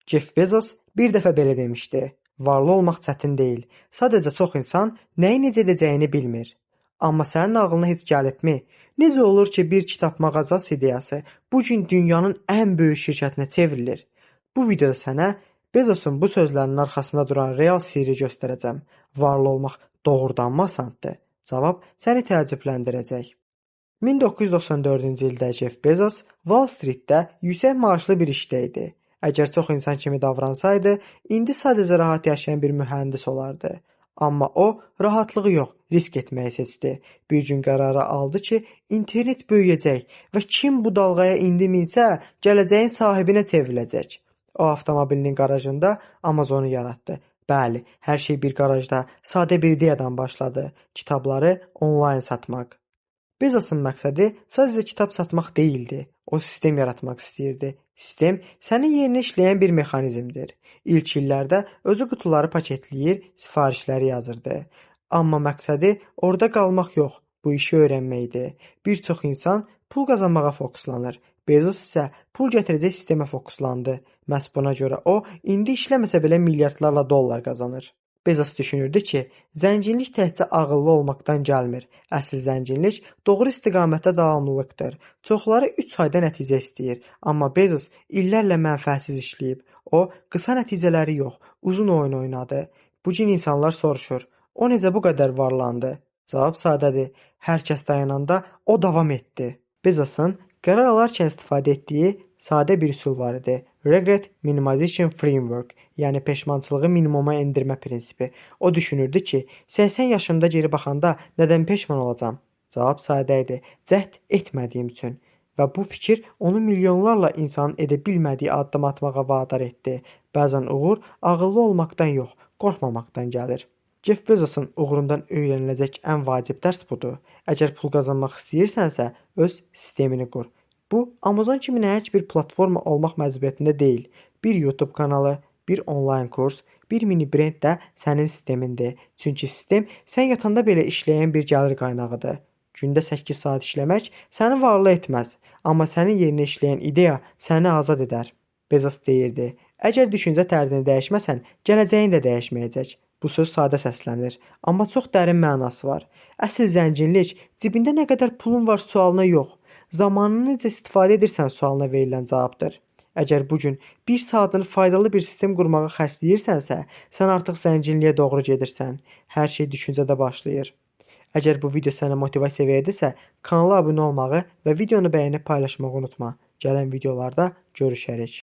Jeff Bezos bir dəfə belə demişdi: "Varlı olmaq çətin deyil. Sadəcə çox insan nəyi necə edəcəyini bilmir." Amma sənin ağlına heç gəlibmi? Necə olur ki, bir kitab mağazası ideyası bu gün dünyanın ən böyük şirkətinə çevrilir? Bu videoda sənə Bezosun bu sözlərinin arxasında duran real sirri göstərəcəm. Varlı olmaq doğrudanmı asandır? Cavab səni təəccübləndirəcək. 1994-cü ildə Jeff Bezos Wall Streetdə yüksək maaşlı bir işdə idi. Əgər çox insan kimi davransaydı, indi sadəcə rahat yaşayan bir mühəndis olardı. Amma o, rahatlığı yox, risk etməyi seçdi. Bir gün qərarı aldı ki, internet böyüyəcək və kim bu dalğaya indi minsə, gələcəyin sahibinə çevriləcək. O, avtomobilinin qarajında Amazonu yaratdı. Bəli, hər şey bir qarajda, sadə bir ideyadan başladı. Kitabları onlayn satmaq. Bezosun məqsədi sadəcə kitab satmaq deyildi. O sistem yaratmaq istəyirdi. Sistem sənin yerinə işləyən bir mexanizmdir. İlk illərdə özü qutuları paketləyir, sifarişləri yazırdı. Amma məqsədi orada qalmaq yox, bu işi öyrənməkdir. Bir çox insan pul qazanmağa fokuslanır. Bezos isə pul gətirəcək sistemə fokuslandı. Məhz buna görə o, indi işləməsə belə milyardlarla dollar qazanır. Bezos düşünürdü ki, zənginlik təkcə ağıllı olmaqdan gəlmir. Əsl zənginlik doğru istiqamətdə davamlılıqdır. Çoxları 3 ayda nəticə istəyir, amma Bezos illərlə mənfəətsiz işləyib. O, qısa nəticələri yox, uzun oyun oynadı. Bu gün insanlar soruşur, o necə bu qədər varlandı? Cavab sadədir, hər kəs dayananda o davam etdi. Bezosun qərar alarkən istifadə etdiyi sadə bir üsul var idi. Regret Minimization Framework, yəni peşmançılığı minimuma endirmə prinsipi. O düşünürdü ki, 80 yaşımda geri baxanda nədən peşman olacam? Cavab sadə idi, cəhd etmədiyim üçün. Və bu fikir onu milyonlarla insanın edə bilmədiyi addım atmağa vadar etdi. Bəzən uğur ağıllı olmaqdan yox, qorxmamaqdan gəlir. Jeff Bezosun uğurundan öyrəniləcək ən vacib dərs budur. Əgər pul qazanmaq istəyirsənsə, öz sistemini qur. Bu, Amazon kimi nəhəng bir platforma olmaq məcburiyyətində deyil. Bir YouTube kanalı, bir onlayn kurs, bir mini brend də sənin sistemindir. Çünki sistem sən yatanda belə işləyən bir gəlir qaynağıdır. Gündə 8 saat işləmək səni varlı etməz, amma sənin yerinə işləyən ideya səni azad edər. Bezos deyirdi, əgər düşüncə tərzini dəyişməsən, gələcəyin də dəyişməyəcək. Bu söz sadə səslənir, amma çox dərin mənası var. Əsl zənginlik cibində nə qədər pulun var sualına yox, zamanını necə istifadə edirsən sualına verilən cavabdır. Əgər bu gün bir saatını faydalı bir sistem qurmağa xərcləyirsənsə, sən artıq zənginliyə doğru gedirsən. Hər şey düşüncədə başlayır. Əgər bu video sənə motivasiya verdisə, kanala abunə olmağı və videonu bəyənib paylaşmağı unutma. Gələn videolarda görüşərik.